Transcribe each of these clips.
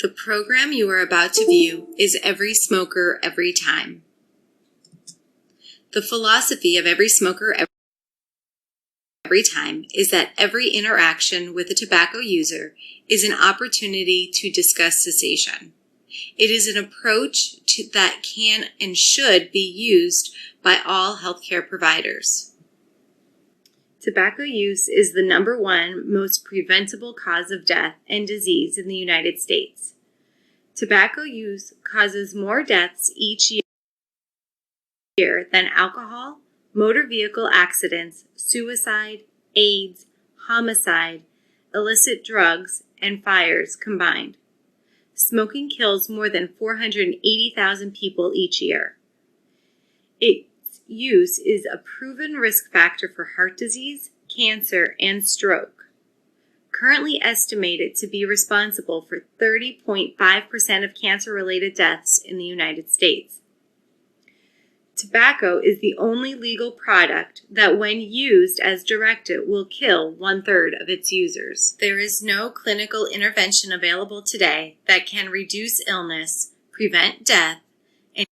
The program you are about to view is Every Smoker, Every Time. The philosophy of Every Smoker, Every Time is that every interaction with a tobacco user is an opportunity to discuss cessation. It is an approach that can and should be used by all healthcare providers. Tobacco use is the #1 most preventable cause of death and disease in the United States. Tobacco use causes more deaths each year than alcohol, motor vehicle accidents, suicide, AIDS, homicide, illicit drugs, and fires combined. Smoking kills more than 480,000 people each year. Its use is a proven risk factor for heart disease, cancer, and stroke. Currently estimated to be responsible for 30.5% of cancer-related deaths in the United States. Tobacco is the only legal product that, when used as directed, will kill 1/3 of its users. There is no clinical intervention available today that can reduce illness, prevent death, and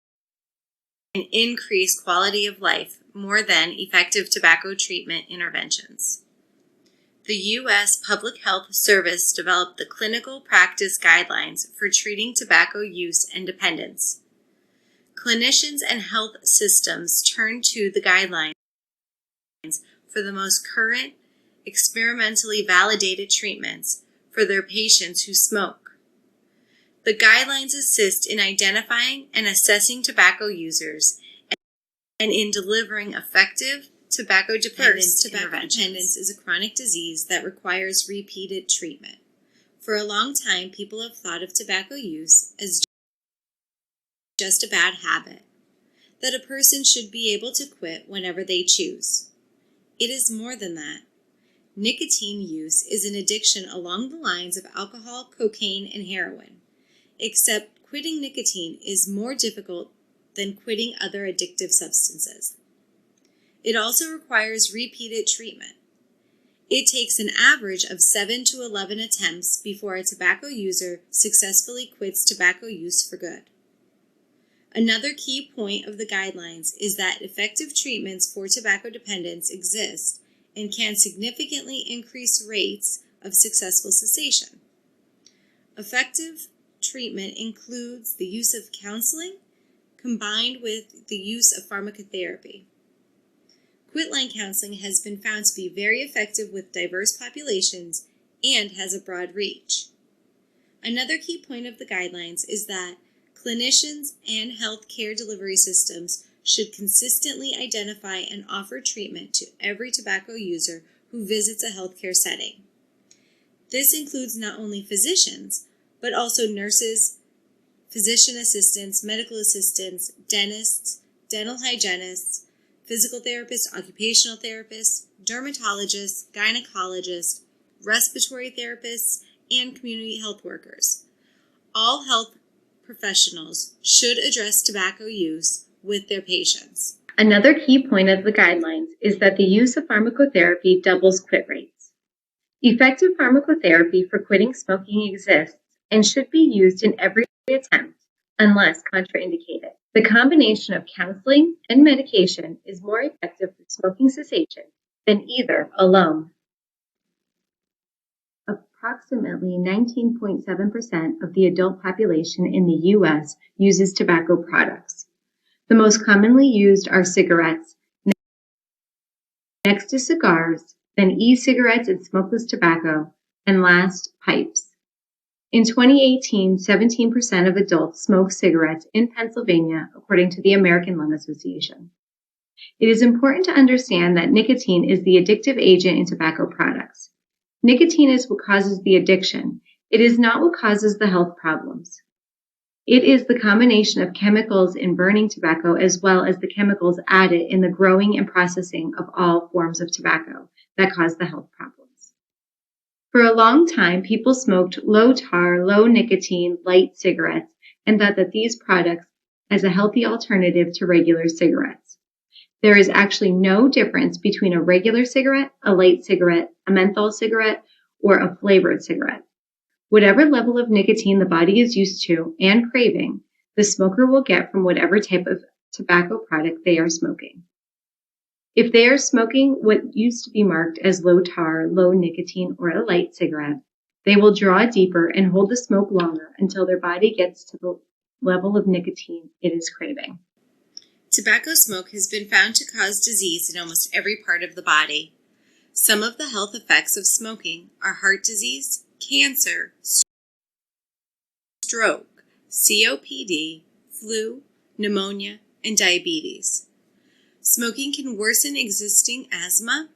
increase quality of life more than effective tobacco treatment interventions. The U.S. Public Health Service developed the Clinical Practice Guidelines for treating tobacco use and dependence. Clinicians and health systems turn to the guidelines for the most current, experimentally validated treatments for their patients who smoke. The guidelines assist in identifying and assessing tobacco users and in delivering effective tobacco dependence interventions. Tobacco dependence is a chronic disease that requires repeated treatment. For a long time, people have thought of tobacco use as just a bad habit, that a person should be able to quit whenever they choose. It is more than that. Nicotine use is an addiction along the lines of alcohol, cocaine, and heroin, except quitting nicotine is more difficult than quitting other addictive substances. It also requires repeated treatment. It takes an average of 7 to 11 attempts before a tobacco user successfully quits tobacco use for good. Another key point of the guidelines is that effective treatments for tobacco dependence exist and can significantly increase rates of successful cessation. Effective treatment includes the use of counseling combined with the use of pharmacotherapy. Quitline counseling has been found to be very effective with diverse populations and has a broad reach. Another key point of the guidelines is that clinicians and health care delivery systems should consistently identify and offer treatment to every tobacco user who visits a healthcare setting. This includes not only physicians, but also nurses, physician assistants, medical assistants, dentists, dental hygienists, physical therapists, occupational therapists, dermatologists, gynecologists, respiratory therapists, and community health workers. All health professionals should address tobacco use with their patients. Another key point of the guidelines is that the use of pharmacotherapy doubles quit rates. Effective pharmacotherapy for quitting smoking exists and should be used in every attempt unless contraindicated. The combination of counseling and medication is more effective for smoking cessation than either alone. Approximately 19.7% of the adult population in the U.S. uses tobacco products. The most commonly used are cigarettes, next to cigars, then e-cigarettes and smokeless tobacco, and last, pipes. In 2018, 17% of adults smoked cigarettes in Pennsylvania, according to the American Lung Association. It is important to understand that nicotine is the addictive agent in tobacco products. Nicotine is what causes the addiction. It is not what causes the health problems. It is the combination of chemicals in burning tobacco as well as the chemicals added in the growing and processing of all forms of tobacco that cause the health problems. For a long time, people smoked low tar, low nicotine, light cigarettes and thought that these products as a healthy alternative to regular cigarettes. There is actually no difference between a regular cigarette, a light cigarette, a menthol cigarette, or a flavored cigarette. Whatever level of nicotine the body is used to and craving, the smoker will get from whatever type of tobacco product they are smoking. If they are smoking what used to be marked as low tar, low nicotine, or a light cigarette, they will draw deeper and hold the smoke longer until their body gets to the level of nicotine it is craving. Tobacco smoke has been found to cause disease in almost every part of the body. Some of the health effects of smoking are heart disease, cancer, stroke, COPD, flu, pneumonia, and diabetes. Smoking can worsen existing asthma.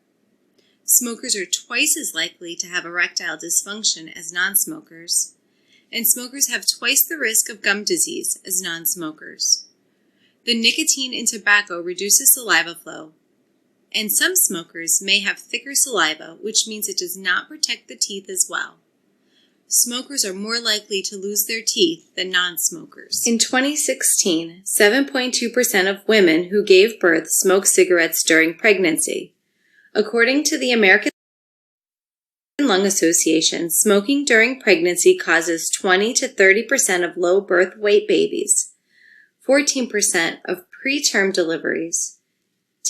Smokers are twice as likely to have erectile dysfunction as non-smokers, and smokers have twice the risk of gum disease as non-smokers. The nicotine in tobacco reduces saliva flow, and some smokers may have thicker saliva, which means it does not protect the teeth as well. Smokers are more likely to lose their teeth than non-smokers. In 2016, 7.2% of women who gave birth smoked cigarettes during pregnancy. According to the American Lung Association, smoking during pregnancy causes 20 to 30% of low birth weight babies, 14% of preterm deliveries,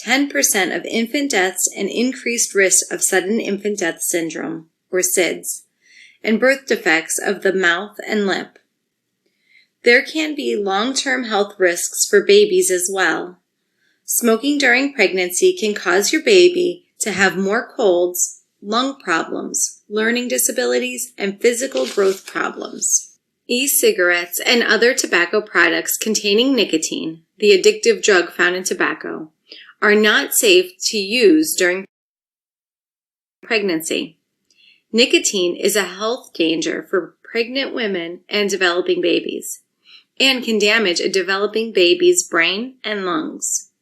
10% of infant deaths, and increased risk of sudden infant death syndrome, or SIDS, and birth defects of the mouth and lip. There can be long-term health risks for babies as well. Smoking during pregnancy can cause your baby to have more colds, lung problems, learning disabilities, and physical growth problems. E-cigarettes and other tobacco products containing nicotine, the addictive drug found in tobacco, are not safe to use during pregnancy. Nicotine is a health danger for pregnant women and developing babies, and can damage a developing baby's brain and lungs.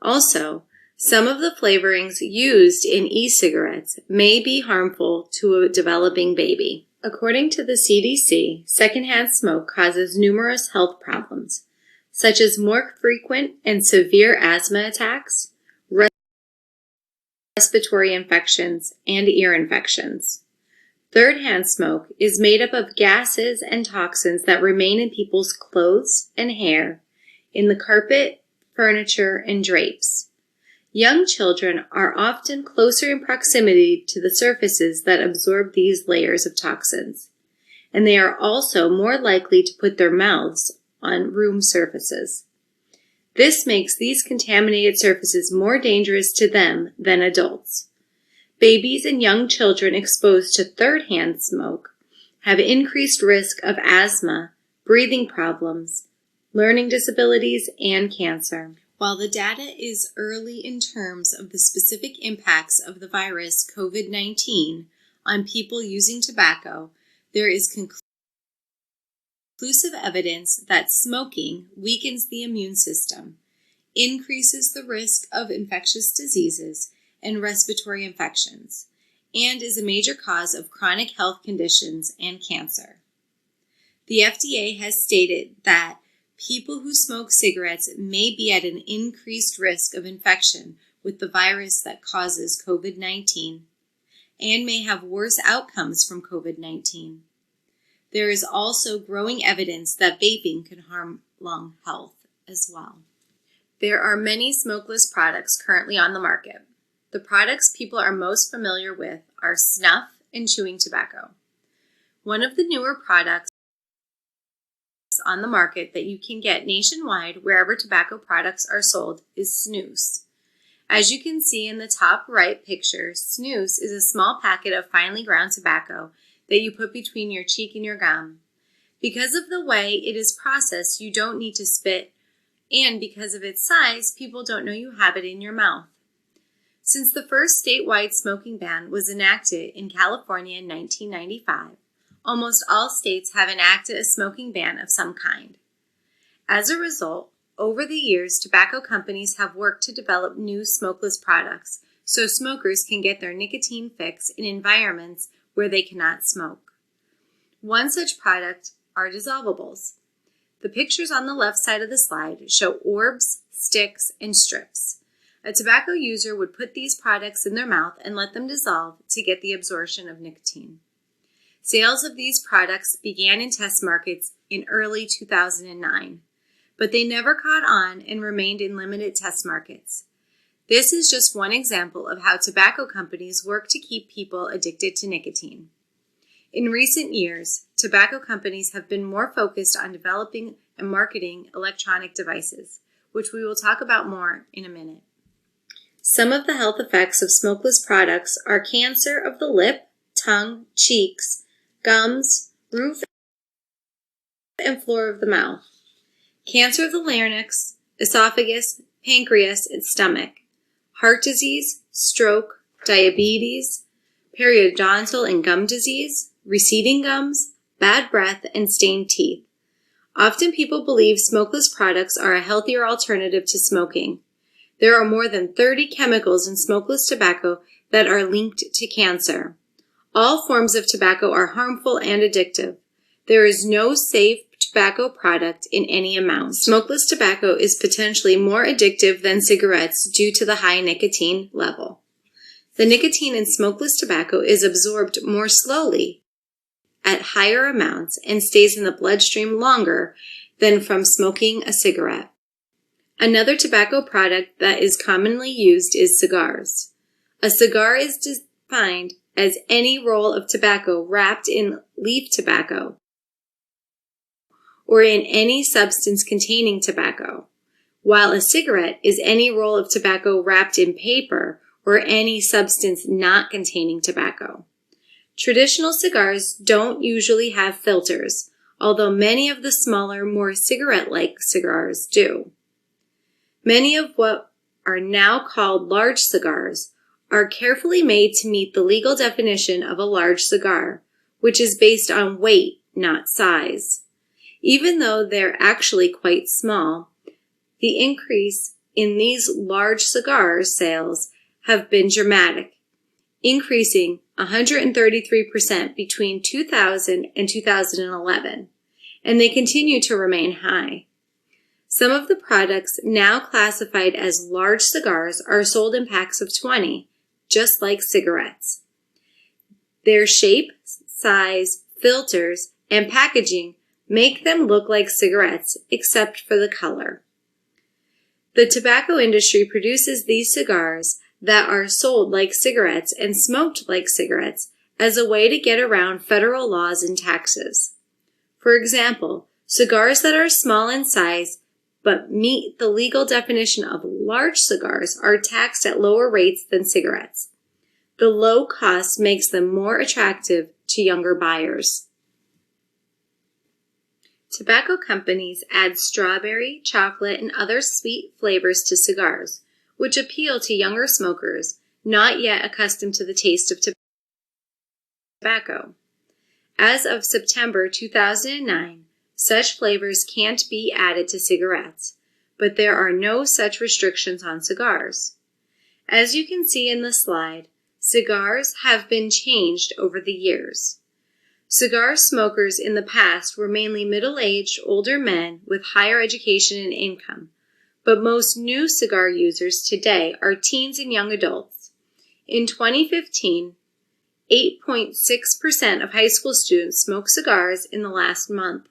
Also, some of the flavorings used in e-cigarettes may be harmful to a developing baby. According to the CDC, secondhand smoke causes numerous health problems, such as more frequent and severe asthma attacks, respiratory infections, and ear infections. Third-hand smoke is made up of gases and toxins that remain in people's clothes and hair, in the carpet, furniture, and drapes. Young children are often closer in proximity to the surfaces that absorb these layers of toxins, and they are also more likely to put their mouths on room surfaces. This makes these contaminated surfaces more dangerous to them than adults. Babies and young children exposed to third-hand smoke have increased risk of asthma, breathing problems, learning disabilities, and cancer. While the data is early in terms of the specific impacts of the virus COVID-19 on people using tobacco, there is conclusive evidence that smoking weakens the immune system, increases the risk of infectious diseases and respiratory infections, and is a major cause of chronic health conditions and cancer. The FDA has stated that people who smoke cigarettes may be at an increased risk of infection with the virus that causes COVID-19 and may have worse outcomes from COVID-19. There is also growing evidence that vaping can harm lung health as well. There are many smokeless products currently on the market. The products people are most familiar with are snuff and chewing tobacco. One of the newer products on the market that you can get nationwide wherever tobacco products are sold is snus. As you can see in the top right picture, snus is a small packet of finely ground tobacco that you put between your cheek and your gum. Because of the way it is processed, you don't need to spit, and because of its size, people don't know you have it in your mouth. Since the first statewide smoking ban was enacted in California in 1995, almost all states have enacted a smoking ban of some kind. As a result, over the years, tobacco companies have worked to develop new smokeless products so smokers can get their nicotine fix in environments where they cannot smoke. One such product are dissolvables. The pictures on the left side of the slide show orbs, sticks, and strips. A tobacco user would put these products in their mouth and let them dissolve to get the absorption of nicotine. Sales of these products began in test markets in early 2009, but they never caught on and remained in limited test markets. This is just one example of how tobacco companies work to keep people addicted to nicotine. In recent years, tobacco companies have been more focused on developing and marketing electronic devices, which we will talk about more in a minute. Some of the health effects of smokeless products are cancer of the lip, tongue, cheeks, gums, roof and floor of the mouth, cancer of the larynx, esophagus, pancreas, and stomach, heart disease, stroke, diabetes, periodontal and gum disease, receding gums, bad breath, and stained teeth. Often people believe smokeless products are a healthier alternative to smoking. There are more than 30 chemicals in smokeless tobacco that are linked to cancer. All forms of tobacco are harmful and addictive. There is no safe tobacco product in any amount. Smokeless tobacco is potentially more addictive than cigarettes due to the high nicotine level. The nicotine in smokeless tobacco is absorbed more slowly at higher amounts and stays in the bloodstream longer than from smoking a cigarette. Another tobacco product that is commonly used is cigars. A cigar is defined as any roll of tobacco wrapped in leaf tobacco or in any substance containing tobacco, while a cigarette is any roll of tobacco wrapped in paper or any substance not containing tobacco. Traditional cigars don't usually have filters, although many of the smaller, more cigarette-like cigars do. Many of what are now called large cigars are carefully made to meet the legal definition of a large cigar, which is based on weight, not size. Even though they're actually quite small, the increase in these large cigar sales have been dramatic, increasing 133% between 2000 and 2011, and they continue to remain high. Some of the products now classified as large cigars are sold in packs of 20, just like cigarettes. Their shape, size, filters, and packaging make them look like cigarettes, except for the color. The tobacco industry produces these cigars that are sold like cigarettes and smoked like cigarettes as a way to get around federal laws and taxes. For example, cigars that are small in size but meet the legal definition of large cigars are taxed at lower rates than cigarettes. The low cost makes them more attractive to younger buyers. Tobacco companies add strawberry, chocolate, and other sweet flavors to cigars, which appeal to younger smokers not yet accustomed to the taste of tobacco. As of September 2009, such flavors can't be added to cigarettes, but there are no such restrictions on cigars. As you can see in the slide, cigars have been changed over the years. Cigar smokers in the past were mainly middle-aged, older men with higher education and income, but most new cigar users today are teens and young adults. In 2015, 8.6% of high school students smoked cigars in the last month.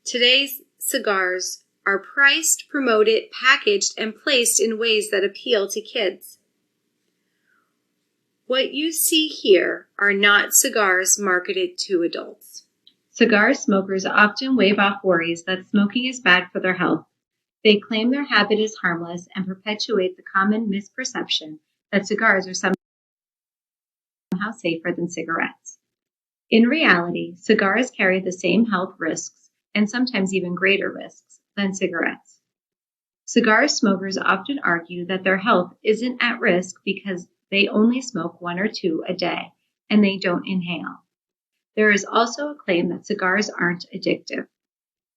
Today's cigars are priced, promoted, packaged, and placed in ways that appeal to kids. What you see here are not cigars marketed to adults. Cigar smokers often wave off worries that smoking is bad for their health. They claim their habit is harmless and perpetuate the common misperception that cigars are somehow safer than cigarettes. In reality, cigars carry the same health risks and sometimes even greater risks than cigarettes. Cigar smokers often argue that their health isn't at risk because they only smoke 1 or 2 a day and they don't inhale. There is also a claim that cigars aren't addictive.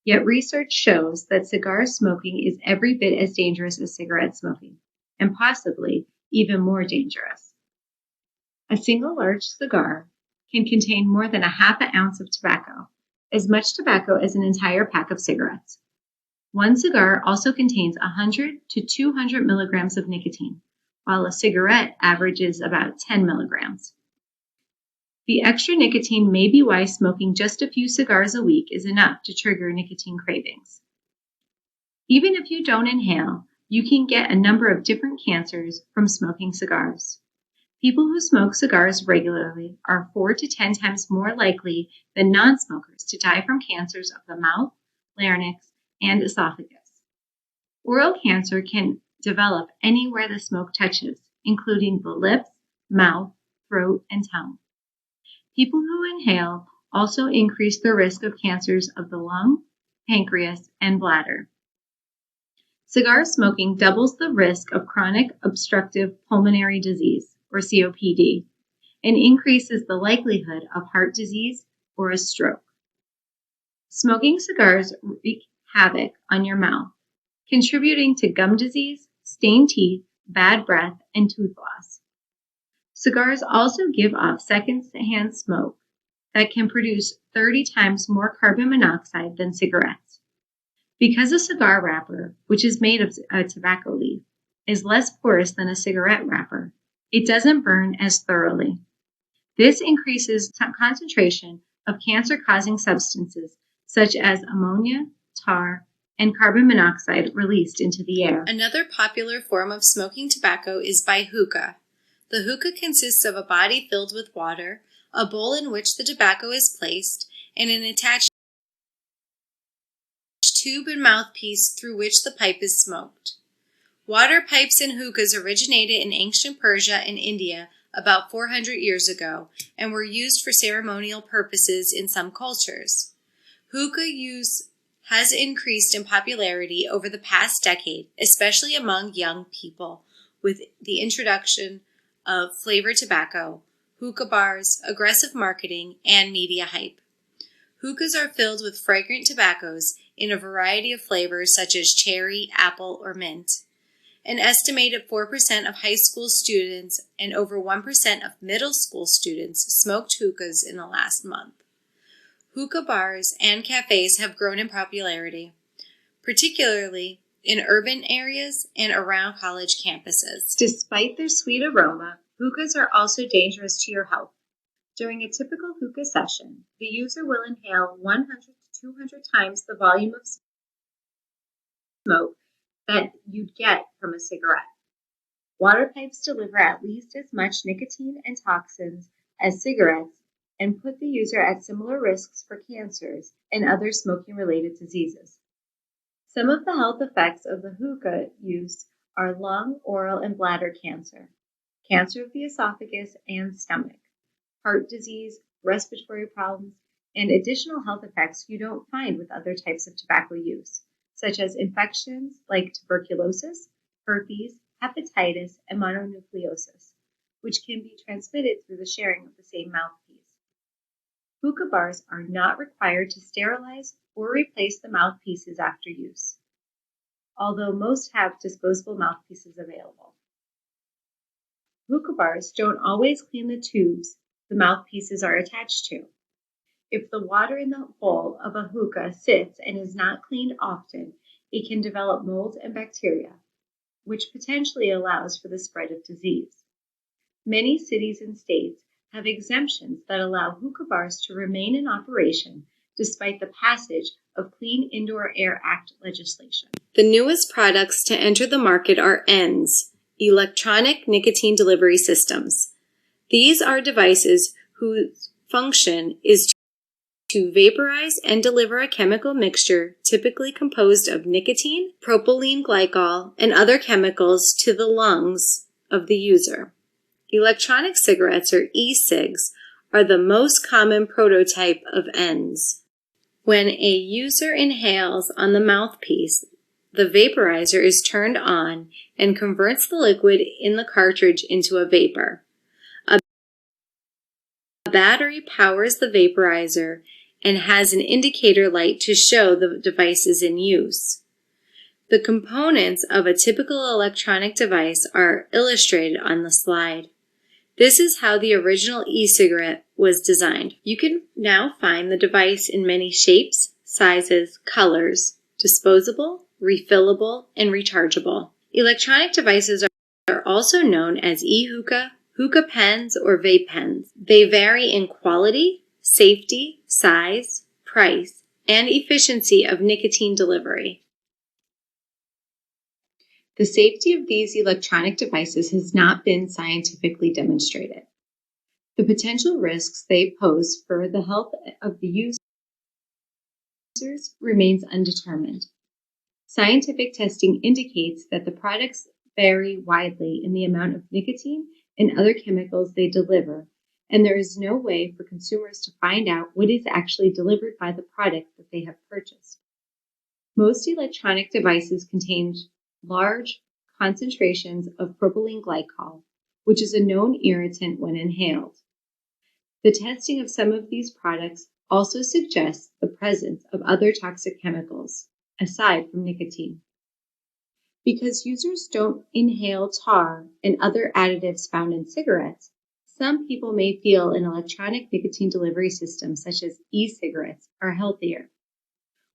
Yet research shows that cigar smoking is every bit as dangerous as cigarette smoking, and possibly even more dangerous. A single large cigar can contain more than a half an ounce of tobacco, as much tobacco as an entire pack of cigarettes. One cigar also contains 100 to 200 milligrams of nicotine, while a cigarette averages about 10 milligrams. The extra nicotine may be why smoking just a few cigars a week is enough to trigger nicotine cravings. Even if you don't inhale, you can get a number of different cancers from smoking cigars. People who smoke cigars regularly are 4 to 10 times more likely than non-smokers to die from cancers of the mouth, larynx, and esophagus. Oral cancer can develop anywhere the smoke touches, including the lips, mouth, throat, and tongue. People who inhale also increase their risk of cancers of the lung, pancreas, and bladder. Cigar smoking doubles the risk of chronic obstructive pulmonary disease, or COPD, and increases the likelihood of heart disease or a stroke. Smoking cigars wreak havoc on your mouth, contributing to gum disease, stained teeth, bad breath, and tooth loss. Cigars also give off secondhand smoke that can produce 30 times more carbon monoxide than cigarettes. Because a cigar wrapper, which is made of a tobacco leaf, is less porous than a cigarette wrapper, it doesn't burn as thoroughly. This increases concentration of cancer-causing substances such as ammonia, tar, and carbon monoxide released into the air. Another popular form of smoking tobacco is by hookah. The hookah consists of a body filled with water, a bowl in which the tobacco is placed, and an attached tube and mouthpiece through which the pipe is smoked. Water pipes and hookahs originated in ancient Persia and India about 400 years ago and were used for ceremonial purposes in some cultures. Hookah use has increased in popularity over the past decade, especially among young people, with the introduction of flavored tobacco, hookah bars, aggressive marketing, and media hype. Hookahs are filled with fragrant tobaccos in a variety of flavors such as cherry, apple, or mint. An estimated 4% of high school students and over 1% of middle school students smoked hookahs in the last month. Hookah bars and cafes have grown in popularity, particularly in urban areas and around college campuses. Despite their sweet aroma, hookahs are also dangerous to your health. During a typical hookah session, the user will inhale 100 to 200 times the volume of smoke that you'd get from a cigarette. Water pipes deliver at least as much nicotine and toxins as cigarettes and put the user at similar risks for cancers and other smoking-related diseases. Some of the health effects of the hookah use are lung, oral, and bladder cancer, cancer of the esophagus and stomach, heart disease, respiratory problems, and additional health effects you don't find with other types of tobacco use, such as infections like tuberculosis, herpes, hepatitis, and mononucleosis, which can be transmitted through the sharing of the same mouthpiece. Hookah bars are not required to sterilize or replace the mouthpieces after use, although most have disposable mouthpieces available. Hookah bars don't always clean the tubes the mouthpieces are attached to. If the water in the bowl of a hookah sits and is not cleaned often, it can develop mold and bacteria, which potentially allows for the spread of disease. Many cities and states have exemptions that allow hookah bars to remain in operation despite the passage of Clean Indoor Air Act legislation. The newest products to enter the market are ENDS, electronic nicotine delivery systems. These are devices whose function is to vaporize and deliver a chemical mixture typically composed of nicotine, propylene glycol, and other chemicals to the lungs of the user. Electronic cigarettes, or e-cigs, are the most common prototype of ENDS. When a user inhales on the mouthpiece, the vaporizer is turned on and converts the liquid in the cartridge into a vapor. A battery powers the vaporizer and has an indicator light to show the device is in use. The components of a typical electronic device are illustrated on the slide. This is how the original e-cigarette was designed. You can now find the device in many shapes, sizes, colors, disposable, refillable, and rechargeable. Electronic devices are also known as e-hookah, hookah pens or vape pens. They vary in quality, safety, size, price, and efficiency of nicotine delivery. The safety of these electronic devices has not been scientifically demonstrated. The potential risks they pose for the health of the users remains undetermined. Scientific testing indicates that the products vary widely in the amount of nicotine and other chemicals they deliver, and there is no way for consumers to find out what is actually delivered by the product that they have purchased. Most electronic devices contain large concentrations of propylene glycol, which is a known irritant when inhaled. The testing of some of these products also suggests the presence of other toxic chemicals, aside from nicotine. Because users don't inhale tar and other additives found in cigarettes, some people may feel an electronic nicotine delivery system, such as e-cigarettes, are healthier.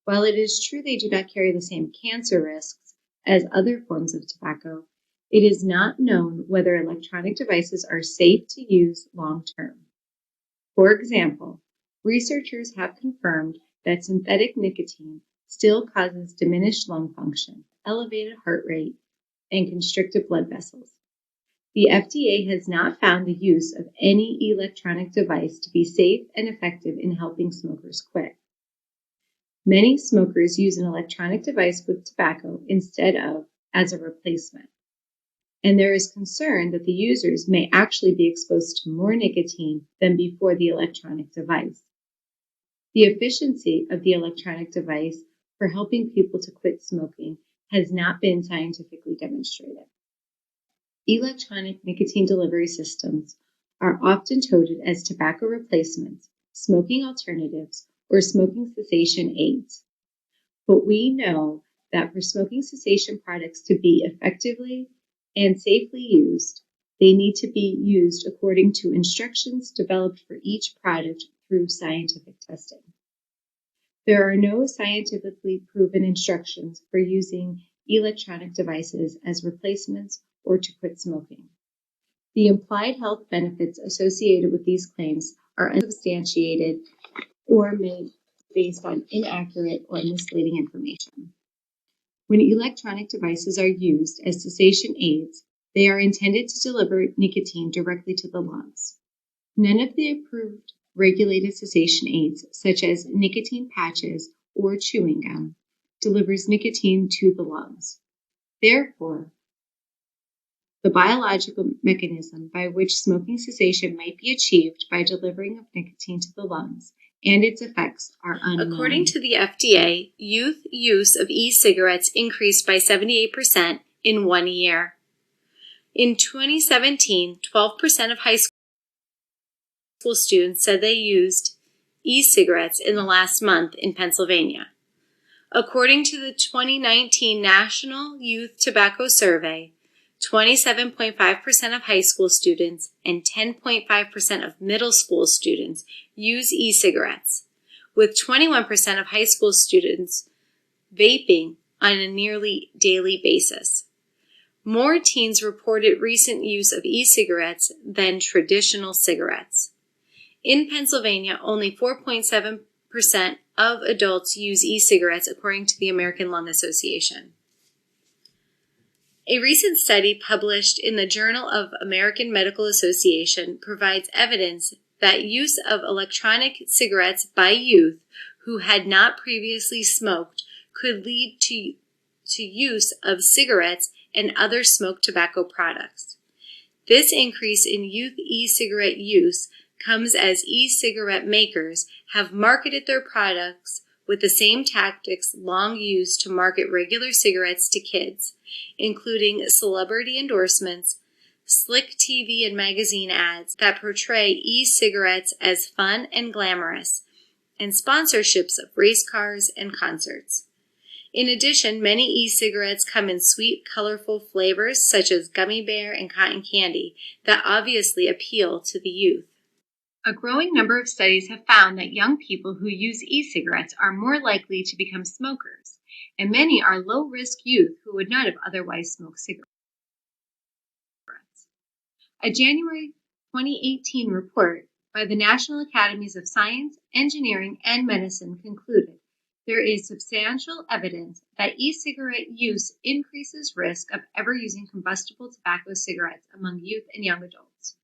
While it is true they do not carry the same cancer risks as other forms of tobacco, it is not known whether electronic devices are safe to use long term. For example, researchers have confirmed that synthetic nicotine still causes diminished lung function, elevated heart rate, and constricted blood vessels. The FDA has not found the use of any electronic device to be safe and effective in helping smokers quit. Many smokers use an electronic device with tobacco instead of as a replacement, and there is concern that the users may actually be exposed to more nicotine than before the electronic device. The efficiency of the electronic device for helping people to quit smoking has not been scientifically demonstrated. Electronic nicotine delivery systems are often touted as tobacco replacements, smoking alternatives, or smoking cessation aids. But we know that for smoking cessation products to be effectively and safely used, they need to be used according to instructions developed for each product through scientific testing. There are no scientifically proven instructions for using electronic devices as replacements or to quit smoking. The implied health benefits associated with these claims are unsubstantiated or made based on inaccurate or misleading information. When electronic devices are used as cessation aids, they are intended to deliver nicotine directly to the lungs. None of the approved regulated cessation aids, such as nicotine patches or chewing gum, delivers nicotine to the lungs. Therefore, the biological mechanism by which smoking cessation might be achieved by delivering of nicotine to the lungs and its effects are unknown. According to the FDA, youth use of e-cigarettes increased by 78% in 1 year. In 2017, 12% of high school students said they used e-cigarettes in the last month in Pennsylvania. According to the 2019 National Youth Tobacco Survey, 27.5% of high school students and 10.5% of middle school students use e-cigarettes, with 21% of high school students vaping on a nearly daily basis. More teens reported recent use of e-cigarettes than traditional cigarettes. In Pennsylvania, only 4.7% of adults use e-cigarettes, according to the American Lung Association. A recent study published in the Journal of American Medical Association provides evidence that use of electronic cigarettes by youth who had not previously smoked could lead to use of cigarettes and other smoked tobacco products. This increase in youth e-cigarette use comes as e-cigarette makers have marketed their products with the same tactics long used to market regular cigarettes to kids, including celebrity endorsements, slick TV and magazine ads that portray e-cigarettes as fun and glamorous, and sponsorships of race cars and concerts. In addition, many e-cigarettes come in sweet, colorful flavors such as gummy bear and cotton candy that obviously appeal to the youth. A growing number of studies have found that young people who use e-cigarettes are more likely to become smokers, and many are low-risk youth who would not have otherwise smoked cigarettes. A January 2018 report by the National Academies of Science, Engineering, and Medicine concluded there is substantial evidence that e-cigarette use increases risk of ever using combustible tobacco cigarettes among youth and young adults.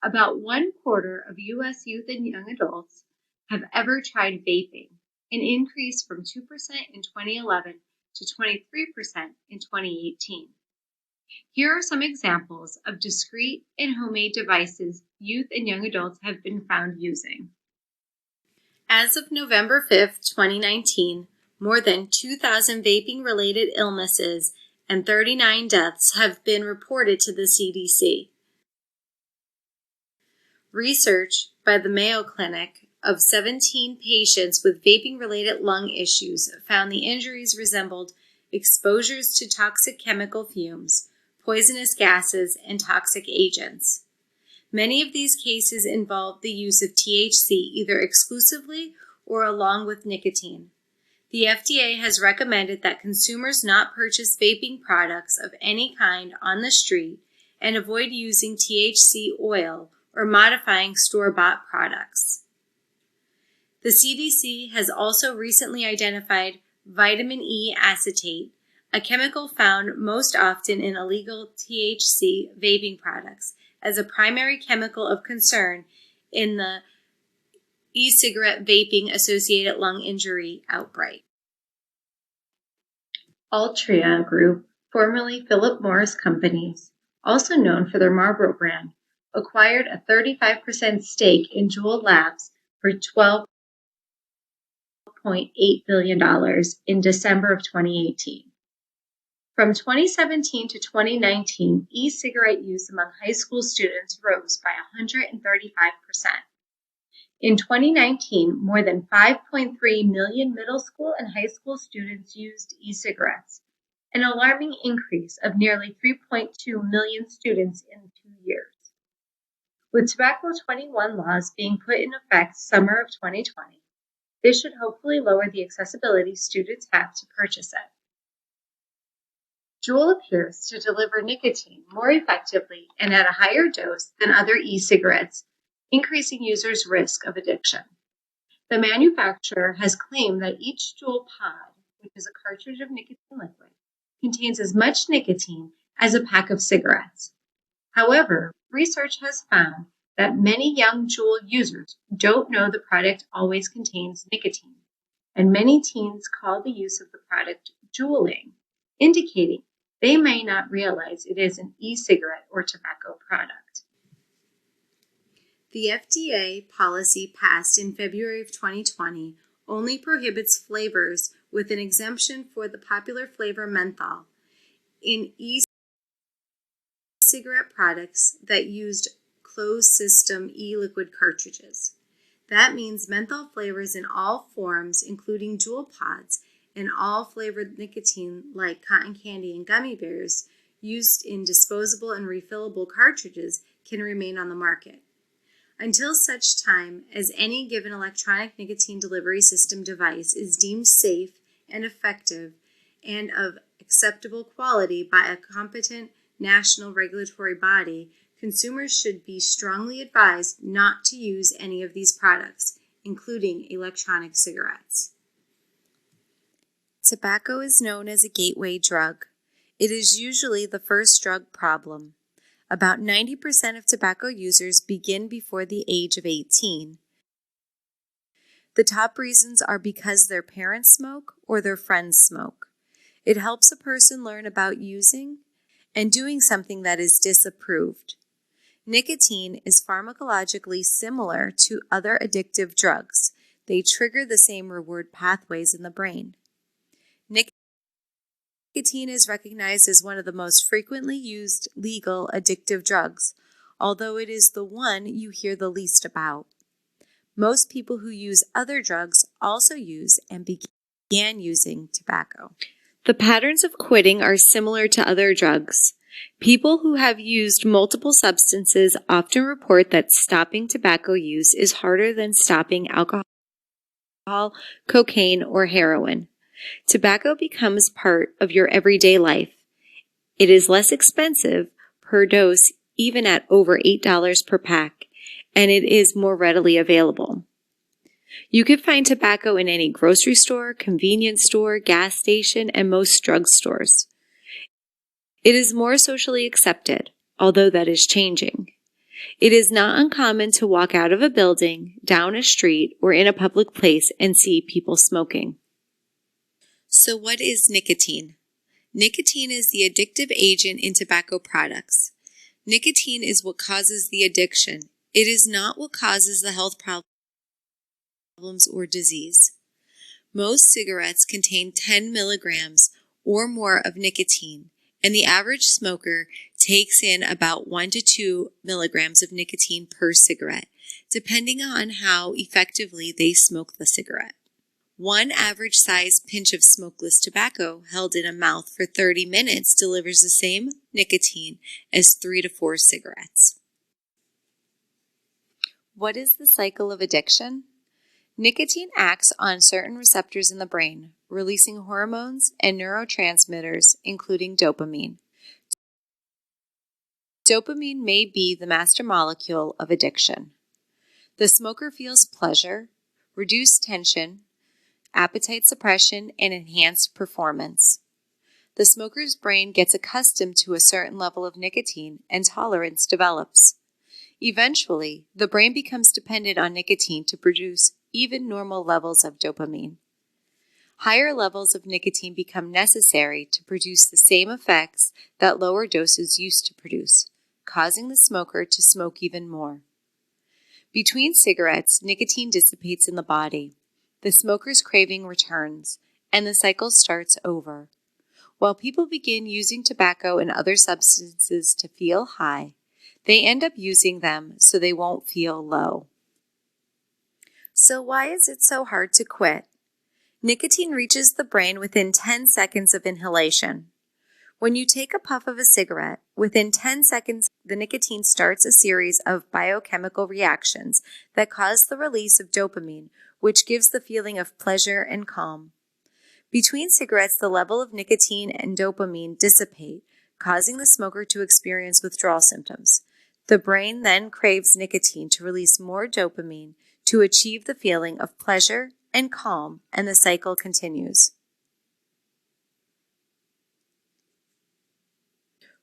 About 1/4 of U.S. youth and young adults have ever tried vaping, an increase from 2% in 2011 to 23% in 2018. Here are some examples of discrete and homemade devices youth and young adults have been found using. As of November 5th, 2019, more than 2,000 vaping-related illnesses and 39 deaths have been reported to the CDC. Research by the Mayo Clinic of 17 patients with vaping-related lung issues found the injuries resembled exposures to toxic chemical fumes, poisonous gases, and toxic agents. Many of these cases involve the use of THC either exclusively or along with nicotine. The FDA has recommended that consumers not purchase vaping products of any kind on the street and avoid using THC oil or modifying store-bought products. The CDC has also recently identified vitamin E acetate, a chemical found most often in illegal THC vaping products, as a primary chemical of concern in the e-cigarette vaping associated lung injury outbreak. Altria Group, formerly Philip Morris Companies, also known for their Marlboro brand, acquired a 35% stake in Juul Labs for $12.8 billion in December of 2018. From 2017 to 2019, e-cigarette use among high school students rose by 135%. In 2019, more than 5.3 million middle school and high school students used e-cigarettes, an alarming increase of nearly 3.2 million students in 2 years. With Tobacco 21 laws being put in effect summer of 2020, this should hopefully lower the accessibility students have to purchase it. Juul appears to deliver nicotine more effectively and at a higher dose than other e-cigarettes, increasing users' risk of addiction. The manufacturer has claimed that each Juul pod, which is a cartridge of nicotine liquid, contains as much nicotine as a pack of cigarettes. However, research has found that many young Juul users don't know the product always contains nicotine, and many teens call the use of the product Juuling, indicating they may not realize it is an e-cigarette or tobacco product. The FDA policy passed in February of 2020 only prohibits flavors with an exemption for the popular flavor menthol in e-cigarette products that used closed-system e-liquid cartridges. That means menthol flavors in all forms, including Juul pods, and all flavored nicotine like cotton candy and gummy bears used in disposable and refillable cartridges can remain on the market. Until such time as any given electronic nicotine delivery system device is deemed safe and effective and of acceptable quality by a competent national regulatory body, consumers should be strongly advised not to use any of these products, including electronic cigarettes. Tobacco is known as a gateway drug. It is usually the first drug problem. About 90% of tobacco users begin before the age of 18. The top reasons are because their parents smoke or their friends smoke. It helps a person learn about using and doing something that is disapproved. Nicotine is pharmacologically similar to other addictive drugs. They trigger the same reward pathways in the brain. Nicotine is recognized as one of the most frequently used legal addictive drugs, although it is the one you hear the least about. Most people who use other drugs also use and began using tobacco. The patterns of quitting are similar to other drugs. People who have used multiple substances often report that stopping tobacco use is harder than stopping alcohol, cocaine, or heroin. Tobacco becomes part of your everyday life. It is less expensive per dose even at over $8 per pack, and it is more readily available. You can find tobacco in any grocery store, convenience store, gas station, and most drugstores. It is more socially accepted, although that is changing. It is not uncommon to walk out of a building, down a street, or in a public place and see people smoking. So what is nicotine? Nicotine is the addictive agent in tobacco products. Nicotine is what causes the addiction. It is not what causes the health problems or disease. Most cigarettes contain 10 milligrams or more of nicotine, and the average smoker takes in about 1 to 2 milligrams of nicotine per cigarette, depending on how effectively they smoke the cigarette. One average size pinch of smokeless tobacco held in a mouth for 30 minutes delivers the same nicotine as 3 to 4 cigarettes. What is the cycle of addiction? Nicotine acts on certain receptors in the brain, releasing hormones and neurotransmitters, including dopamine. Dopamine may be the master molecule of addiction. The smoker feels pleasure, reduced tension, appetite suppression, and enhanced performance. The smoker's brain gets accustomed to a certain level of nicotine and tolerance develops. Eventually, the brain becomes dependent on nicotine to produce even normal levels of dopamine. Higher levels of nicotine become necessary to produce the same effects that lower doses used to produce, causing the smoker to smoke even more. Between cigarettes, nicotine dissipates in the body. The smoker's craving returns, and the cycle starts over. While people begin using tobacco and other substances to feel high, they end up using them so they won't feel low. So why is it so hard to quit? Nicotine reaches the brain within 10 seconds of inhalation. When you take a puff of a cigarette, within 10 seconds, the nicotine starts a series of biochemical reactions that cause the release of dopamine, which gives the feeling of pleasure and calm. Between cigarettes, the level of nicotine and dopamine dissipate, causing the smoker to experience withdrawal symptoms. The brain then craves nicotine to release more dopamine to achieve the feeling of pleasure and calm, and the cycle continues.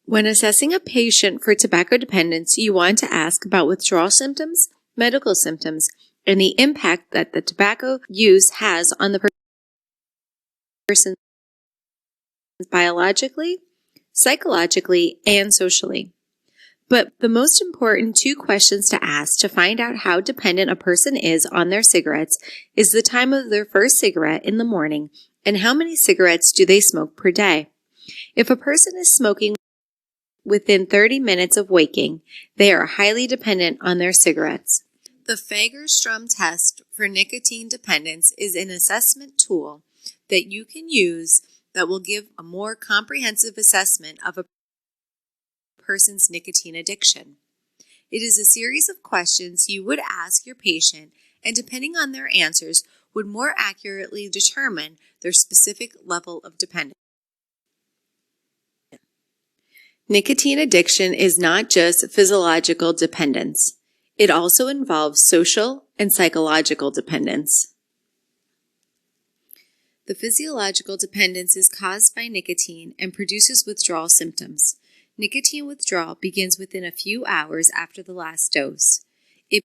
When assessing a patient for tobacco dependence, you want to ask about withdrawal symptoms, medical symptoms, and the impact that the tobacco use has on the person biologically, psychologically, and socially. But the most important 2 questions to ask to find out how dependent a person is on their cigarettes is the time of their first cigarette in the morning and how many cigarettes do they smoke per day. If a person is smoking within 30 minutes of waking, they are highly dependent on their cigarettes. The Fagerstrom test for nicotine dependence is an assessment tool that you can use that will give a more comprehensive assessment of a person's nicotine addiction. It is a series of questions you would ask your patient, and depending on their answers, would more accurately determine their specific level of dependence. Nicotine addiction is not just physiological dependence. It also involves social and psychological dependence. The physiological dependence is caused by nicotine and produces withdrawal symptoms. Nicotine withdrawal begins within a few hours after the last dose. It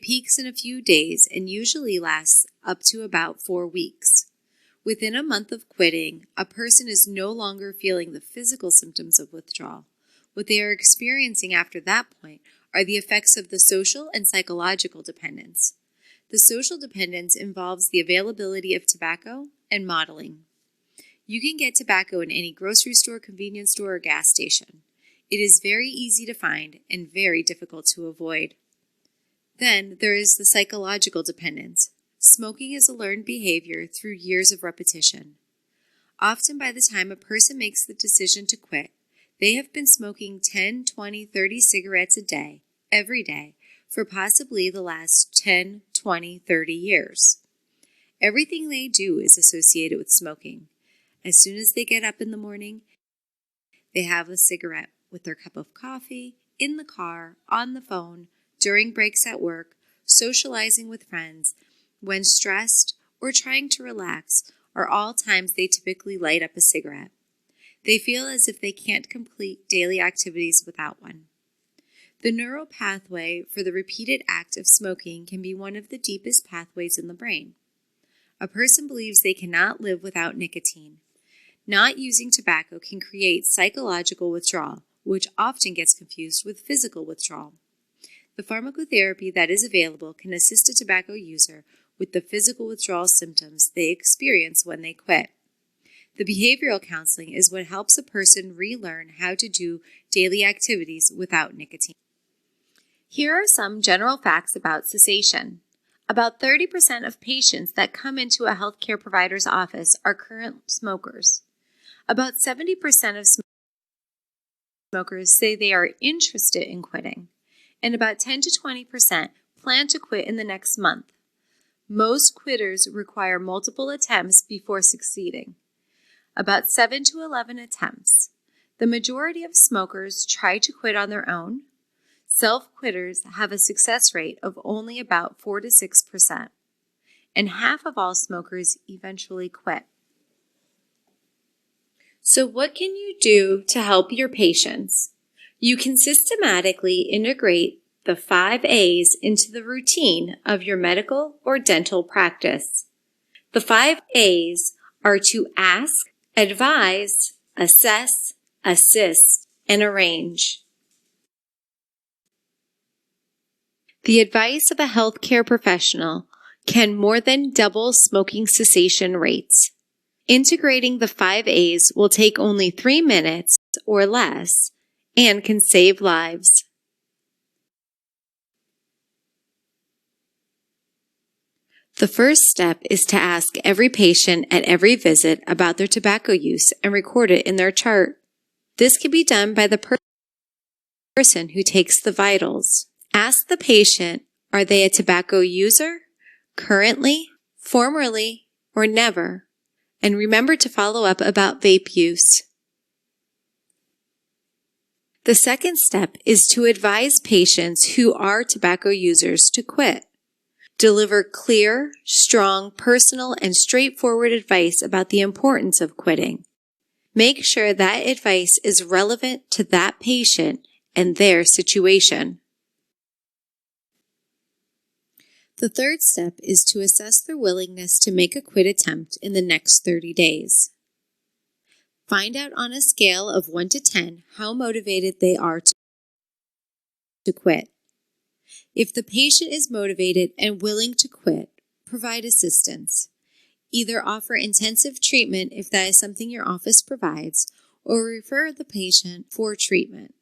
peaks in a few days and usually lasts up to about 4 weeks. Within a month of quitting, a person is no longer feeling the physical symptoms of withdrawal. What they are experiencing after that point are the effects of the social and psychological dependence. The social dependence involves the availability of tobacco and modeling. You can get tobacco in any grocery store, convenience store, or gas station. It is very easy to find and very difficult to avoid. Then there is the psychological dependence. Smoking is a learned behavior through years of repetition. Often by the time a person makes the decision to quit, they have been smoking 10, 20, 30 cigarettes a day, every day, for possibly the last 10, 20, 30 years. Everything they do is associated with smoking. As soon as they get up in the morning, they have a cigarette with their cup of coffee, in the car, on the phone, during breaks at work, socializing with friends, when stressed, or trying to relax are all times they typically light up a cigarette. They feel as if they can't complete daily activities without one. The neural pathway for the repeated act of smoking can be one of the deepest pathways in the brain. A person believes they cannot live without nicotine. Not using tobacco can create psychological withdrawal, which often gets confused with physical withdrawal. The pharmacotherapy that is available can assist a tobacco user with the physical withdrawal symptoms they experience when they quit. The behavioral counseling is what helps a person relearn how to do daily activities without nicotine. Here are some general facts about cessation. About 30% of patients that come into a healthcare provider's office are current smokers. About 70% of smokers say they are interested in quitting, and about 10 to 20% plan to quit in the next month. Most quitters require multiple attempts before succeeding. About 7 to 11 attempts. The majority of smokers try to quit on their own. Self-quitters have a success rate of only about 4 to 6%, and half of all smokers eventually quit. So what can you do to help your patients? You can systematically integrate the 5 A's into the routine of your medical or dental practice. The 5 A's are to ask, advise, assess, assist, and arrange. The advice of a healthcare professional can more than double smoking cessation rates. Integrating the 5 A's will take only 3 minutes or less and can save lives. The first step is to ask every patient at every visit about their tobacco use and record it in their chart. This can be done by the person who takes the vitals. Ask the patient, are they a tobacco user, currently, formerly, or never? And remember to follow up about vape use. The second step is to advise patients who are tobacco users to quit. Deliver clear, strong, personal, and straightforward advice about the importance of quitting. Make sure that advice is relevant to that patient and their situation. The third step is to assess their willingness to make a quit attempt in the next 30 days. Find out on a scale of 1 to 10 how motivated they are to quit. If the patient is motivated and willing to quit, provide assistance. Either offer intensive treatment if that is something your office provides, or refer the patient for treatment.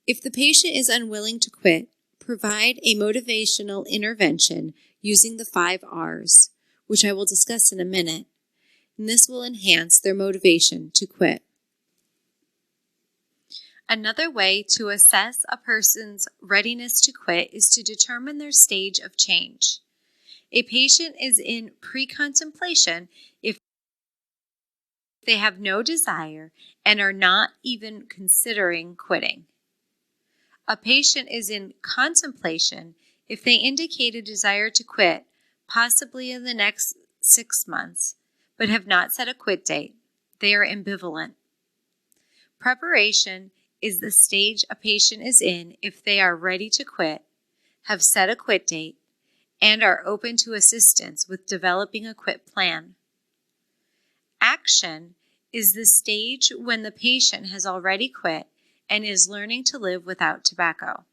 If the patient is unwilling to quit, provide a motivational intervention using the 5 R's, which I will discuss in a minute, and this will enhance their motivation to quit. Another way to assess a person's readiness to quit is to determine their stage of change. A patient is in pre-contemplation if they have no desire and are not even considering quitting. A patient is in contemplation if they indicate a desire to quit, possibly in the next 6 months, but have not set a quit date. They are ambivalent. Preparation is the stage a patient is in if they are ready to quit, have set a quit date, and are open to assistance with developing a quit plan. Action is the stage when the patient has already quit and is learning to live without tobacco.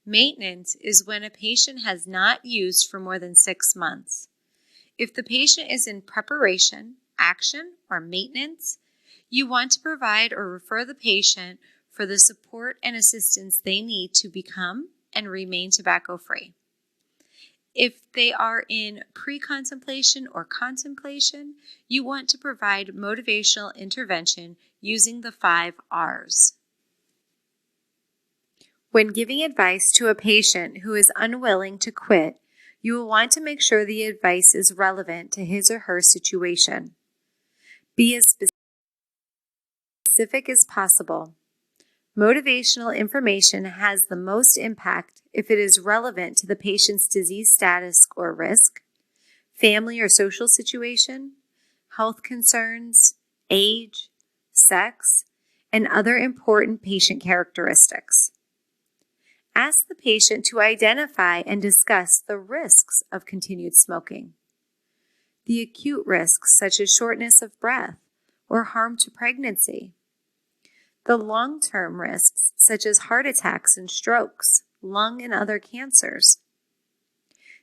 Maintenance is when a patient has not used for more than 6 months. If the patient is in preparation, action, or maintenance, you want to provide or refer the patient for the support and assistance they need to become and remain tobacco-free. If they are in pre-contemplation or contemplation, you want to provide motivational intervention using the 5 R's. When giving advice to a patient who is unwilling to quit, you will want to make sure the advice is relevant to his or her situation. Be as specific as possible. Motivational information has the most impact if it is relevant to the patient's disease status or risk, family or social situation, health concerns, age, sex, and other important patient characteristics. Ask the patient to identify and discuss the risks of continued smoking. The acute risks such as shortness of breath or harm to pregnancy. The long-term risks such as heart attacks and strokes, lung and other cancers.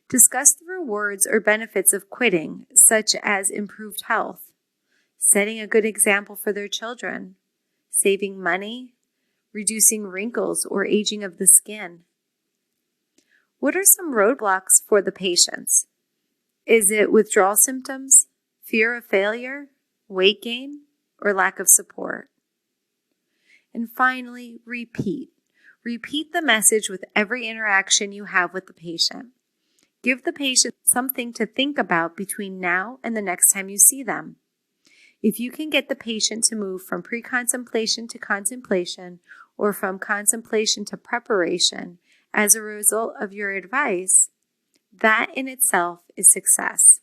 Discuss the rewards or benefits of quitting, such as improved health, setting a good example for their children, saving money, reducing wrinkles or aging of the skin. What are some roadblocks for the patients? Is it withdrawal symptoms, fear of failure, weight gain, or lack of support? And finally, repeat. Repeat the message with every interaction you have with the patient. Give the patient something to think about between now and the next time you see them. If you can get the patient to move from pre-contemplation to contemplation or from contemplation to preparation as a result of your advice, that in itself is success.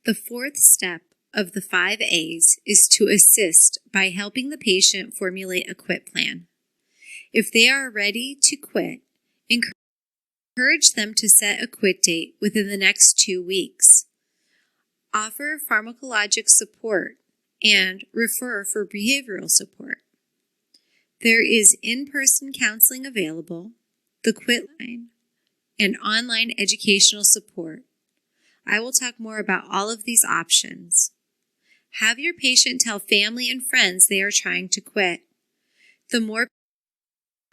The fourth step of the 5 A's is to assist by helping the patient formulate a quit plan. If they are ready to quit, encourage them to set a quit date within the next 2 weeks. Offer pharmacologic support and refer for behavioral support. There is in-person counseling available, the quit line, and online educational support. I will talk more about all of these options. Have your patient tell family and friends they are trying to quit. The more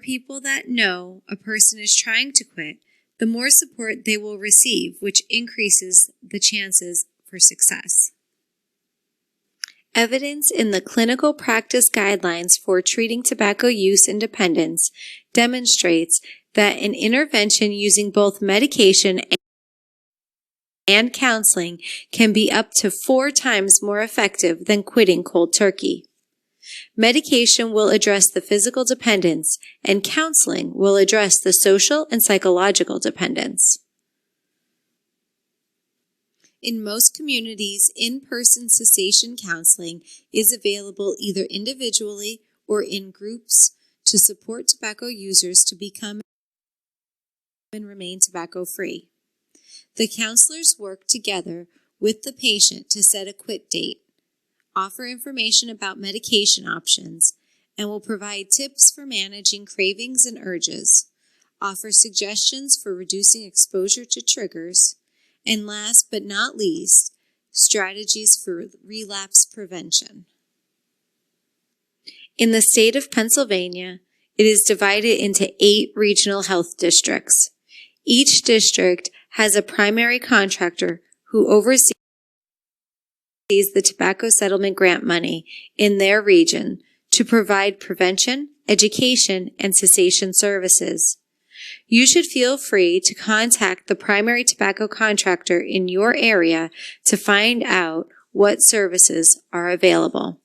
people that know a person is trying to quit, the more support they will receive, which increases the chances for success. Evidence in the clinical practice guidelines for treating tobacco use and dependence demonstrates that an intervention using both medication and counseling can be up to 4 times more effective than quitting cold turkey. Medication will address the physical dependence, and counseling will address the social and psychological dependence. In most communities, in-person cessation counseling is available either individually or in groups to support tobacco users to become and remain tobacco-free. The counselors work together with the patient to set a quit date, offer information about medication options, and will provide tips for managing cravings and urges, offer suggestions for reducing exposure to triggers, and last but not least, strategies for relapse prevention. In the state of Pennsylvania, it is divided into 8 regional health districts. Each district has a primary contractor who oversees the tobacco settlement grant money in their region to provide prevention, education, and cessation services. You should feel free to contact the primary tobacco contractor in your area to find out what services are available.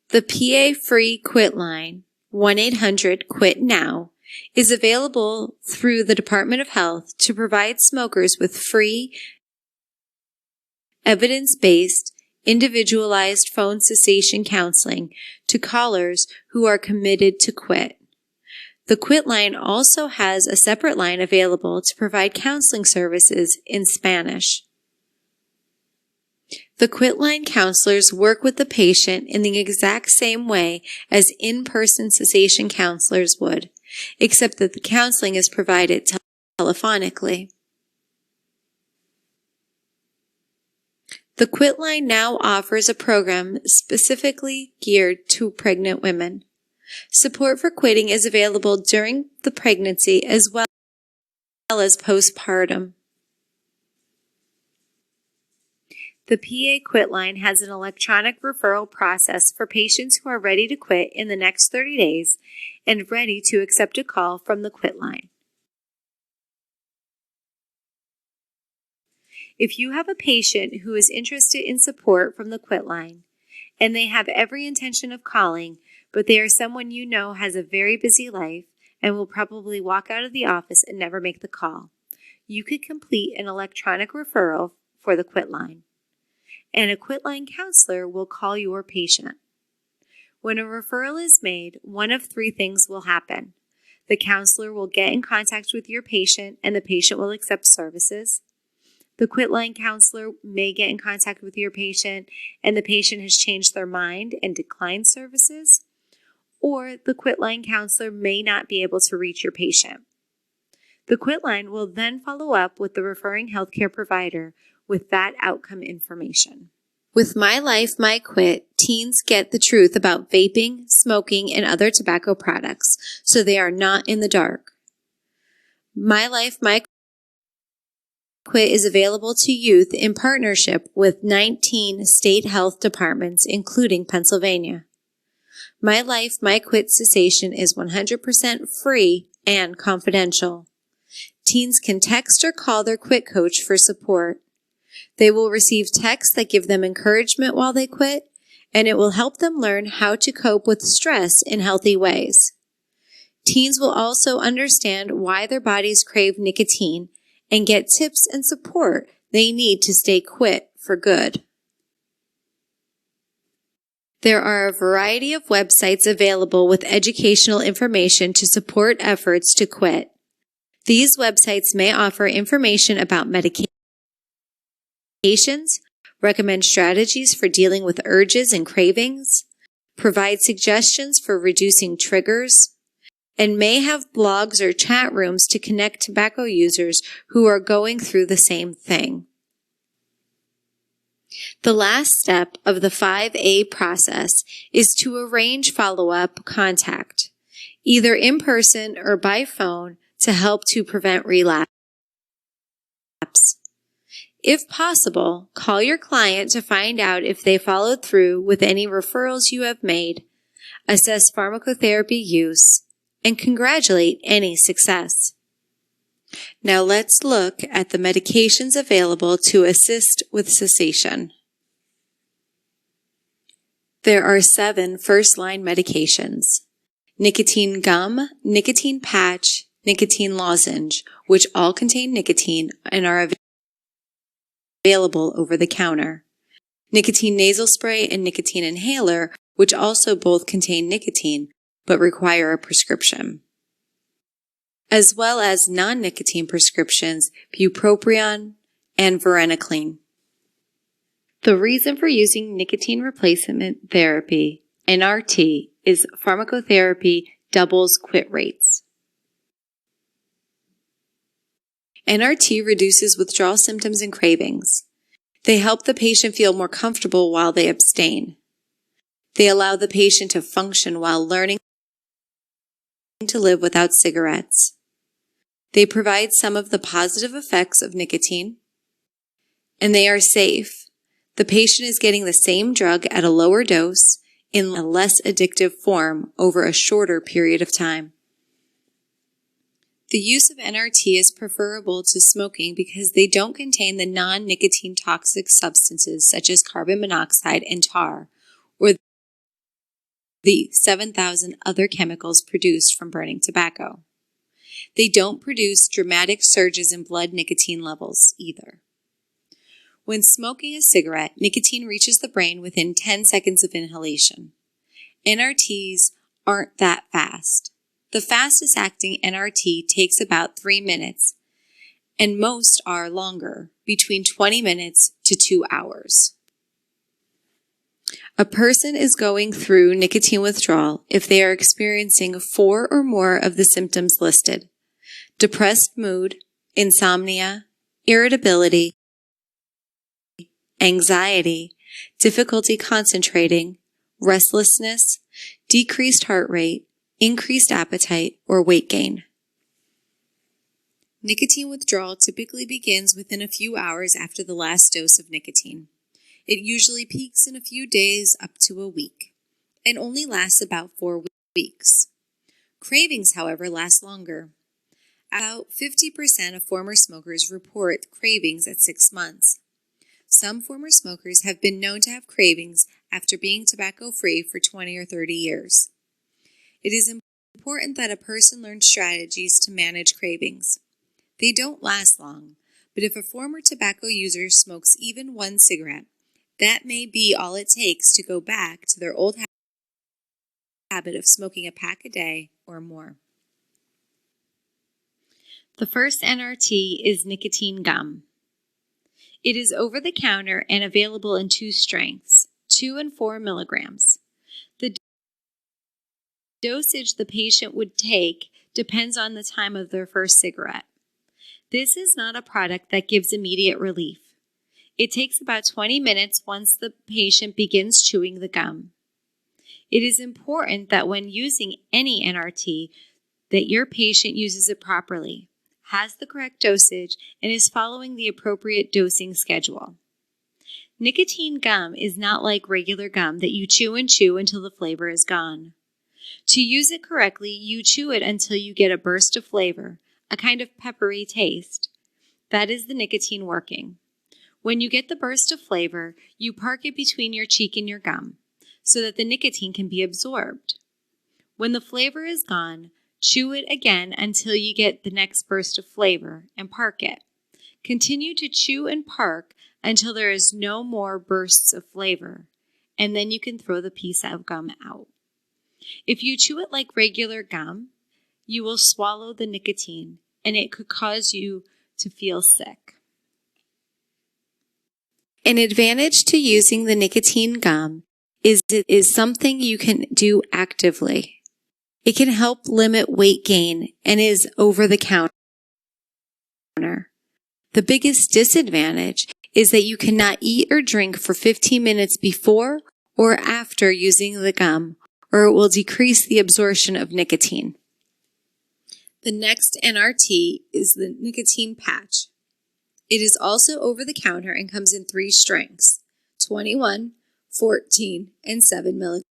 The PA Free Quit Line, 1-800-QUIT-NOW, is available through the Department of Health to provide smokers with free, evidence-based, individualized phone cessation counseling to callers who are committed to quit. The Quit Line also has a separate line available to provide counseling services in Spanish. The Quit Line counselors work with the patient in the exact same way as in-person cessation counselors would, except that the counseling is provided telephonically. The Quit Line now offers a program specifically geared to pregnant women. Support for quitting is available during the pregnancy as well as postpartum. The PA Quit Line has an electronic referral process for patients who are ready to quit in the next 30 days and ready to accept a call from the Quit Line. If you have a patient who is interested in support from the Quit Line, and they have every intention of calling, but they are someone you know has a very busy life and will probably walk out of the office and never make the call, you could complete an electronic referral for the Quit Line. And a Quit Line counselor will call your patient. When a referral is made, one of three things will happen. The counselor will get in contact with your patient and the patient will accept services. The Quit Line counselor may get in contact with your patient and the patient has changed their mind and declined services. Or the Quit Line counselor may not be able to reach your patient. The Quit Line will then follow up with the referring healthcare provider with that outcome information. With My Life, My Quit, teens get the truth about vaping, smoking, and other tobacco products, so they are not in the dark. My Life, My Quit is available to youth in partnership with 19 state health departments, including Pennsylvania. My Life, My Quit cessation is 100% free and confidential. Teens can text or call their Quit coach for support. They will receive texts that give them encouragement while they quit, and it will help them learn how to cope with stress in healthy ways. Teens will also understand why their bodies crave nicotine and get tips and support they need to stay quit for good. There are a variety of websites available with educational information to support efforts to quit. These websites may offer information about medications, recommend strategies for dealing with urges and cravings, provide suggestions for reducing triggers, and may have blogs or chat rooms to connect tobacco users who are going through the same thing. The last step of the 5A process is to arrange follow-up contact, either in person or by phone, to help to prevent relapse. If possible, call your client to find out if they followed through with any referrals you have made, assess pharmacotherapy use, and congratulate any success. Now let's look at the medications available to assist with cessation. There are 7 first-line medications: nicotine gum, nicotine patch, nicotine lozenge, which all contain nicotine and are available over the counter; nicotine nasal spray and nicotine inhaler, which also both contain nicotine but require a prescription, as well as non-nicotine prescriptions, bupropion and varenicline. The reason for using nicotine replacement therapy, NRT, is pharmacotherapy doubles quit rates. NRT reduces withdrawal symptoms and cravings. They help the patient feel more comfortable while they abstain. They allow the patient to function while learning to live without cigarettes. They provide some of the positive effects of nicotine, and they are safe. The patient is getting the same drug at a lower dose in a less addictive form over a shorter period of time. The use of NRT is preferable to smoking because they don't contain the non-nicotine toxic substances such as carbon monoxide and tar, or the 7,000 other chemicals produced from burning tobacco. They don't produce dramatic surges in blood nicotine levels either. When smoking a cigarette, nicotine reaches the brain within 10 seconds of inhalation. NRTs aren't that fast. The fastest acting NRT takes about 3 minutes, and most are longer, between 20 minutes to 2 hours. A person is going through nicotine withdrawal if they are experiencing 4 or more of the symptoms listed: depressed mood, insomnia, irritability, anxiety, difficulty concentrating, restlessness, decreased heart rate, increased appetite, or weight gain. Nicotine withdrawal typically begins within a few hours after the last dose of nicotine. It usually peaks in a few days up to a week, and only lasts about 4 weeks. Cravings, however, last longer. About 50% of former smokers report cravings at 6 months. some former smokers have been known to have cravings after being tobacco-free for 20 or 30 years. It is important that a person learn strategies to manage cravings. They don't last long, but if a former tobacco user smokes even one cigarette, that may be all it takes to go back to their old habit of smoking a pack a day or more. The first NRT is nicotine gum. It is over the counter and available in two strengths, 2 and 4 milligrams. The dosage the patient would take depends on the time of their first cigarette. This is not a product that gives immediate relief. It takes about 20 minutes once the patient begins chewing the gum. It is important that when using any NRT, that your patient uses it properly, has the correct dosage, and is following the appropriate dosing schedule. Nicotine gum is not like regular gum that you chew and chew until the flavor is gone. To use it correctly, you chew it until you get a burst of flavor, a kind of peppery taste. That is the nicotine working. When you get the burst of flavor, you park it between your cheek and your gum so that the nicotine can be absorbed. When the flavor is gone, chew it again until you get the next burst of flavor and park it. Continue to chew and park until there is no more bursts of flavor, and then you can throw the piece of gum out. If you chew it like regular gum, you will swallow the nicotine, and it could cause you to feel sick. An advantage to using the nicotine gum is it is something you can do actively. It can help limit weight gain and is over the counter. The biggest disadvantage is that you cannot eat or drink for 15 minutes before or after using the gum, or it will decrease the absorption of nicotine. The next NRT is the nicotine patch. It is also over the counter and comes in 3 strengths, 21, 14, and 7 milligrams.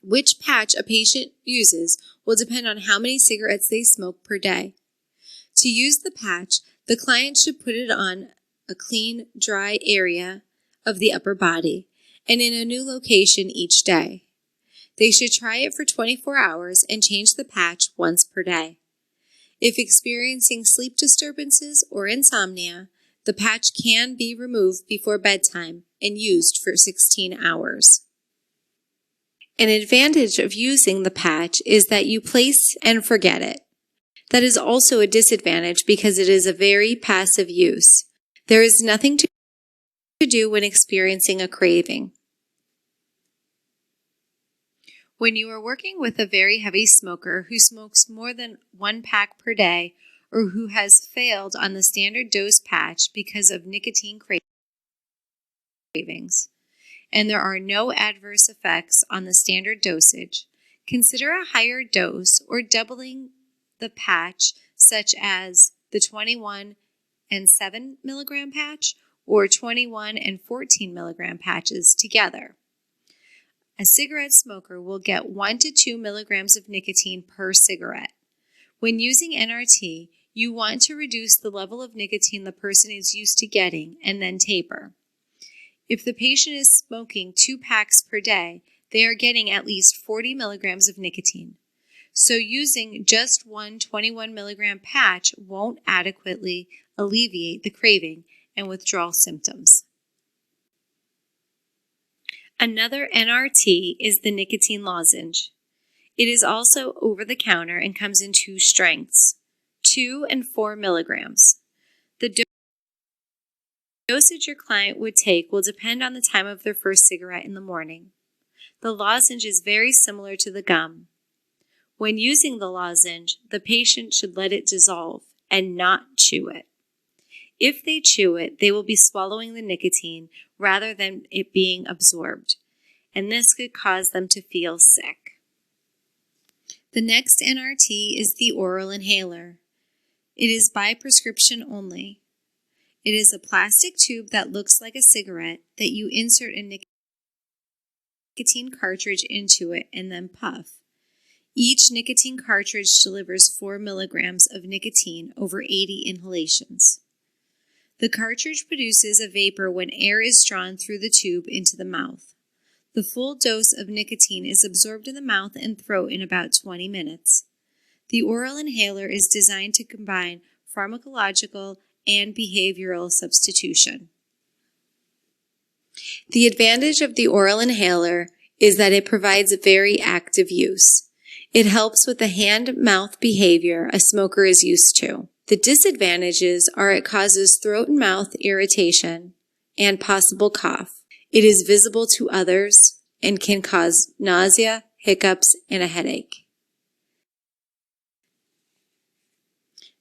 Which patch a patient uses will depend on how many cigarettes they smoke per day. To use the patch, the client should put it on a clean, dry area of the upper body and in a new location each day. They should try it for 24 hours and change the patch once per day. If experiencing sleep disturbances or insomnia, the patch can be removed before bedtime and used for 16 hours. An advantage of using the patch is that you place and forget it. That is also a disadvantage because it is a very passive use. There is nothing to do when experiencing a craving. When you are working with a very heavy smoker who smokes more than 1 pack per day or who has failed on the standard dose patch because of nicotine cravings, and there are no adverse effects on the standard dosage, consider a higher dose or doubling the patch, such as the 21 and 7 milligram patch or 21 and 14 milligram patches together. A cigarette smoker will get 1 to 2 milligrams of nicotine per cigarette. When using NRT, you want to reduce the level of nicotine the person is used to getting and then taper. If the patient is smoking 2 packs per day, they are getting at least 40 milligrams of nicotine. So using just one 21 milligram patch won't adequately alleviate the craving and withdrawal symptoms. Another NRT is the nicotine lozenge. It is also over the counter and comes in 2 strengths, 2 and 4 milligrams. The dosage your client would take will depend on the time of their first cigarette in the morning. The lozenge is very similar to the gum. When using the lozenge, the patient should let it dissolve and not chew it. If they chew it, they will be swallowing the nicotine rather than it being absorbed, and this could cause them to feel sick. The next NRT is the oral inhaler. It is by prescription only. It is a plastic tube that looks like a cigarette that you insert a nicotine cartridge into it and then puff. Each nicotine cartridge delivers 4 milligrams of nicotine over 80 inhalations. The cartridge produces a vapor when air is drawn through the tube into the mouth. The full dose of nicotine is absorbed in the mouth and throat in about 20 minutes. The oral inhaler is designed to combine pharmacological and behavioral substitution. The advantage of the oral inhaler is that it provides very active use. It helps with the hand-mouth behavior a smoker is used to. The disadvantages are it causes throat and mouth irritation and possible cough. It is visible to others and can cause nausea, hiccups, and a headache.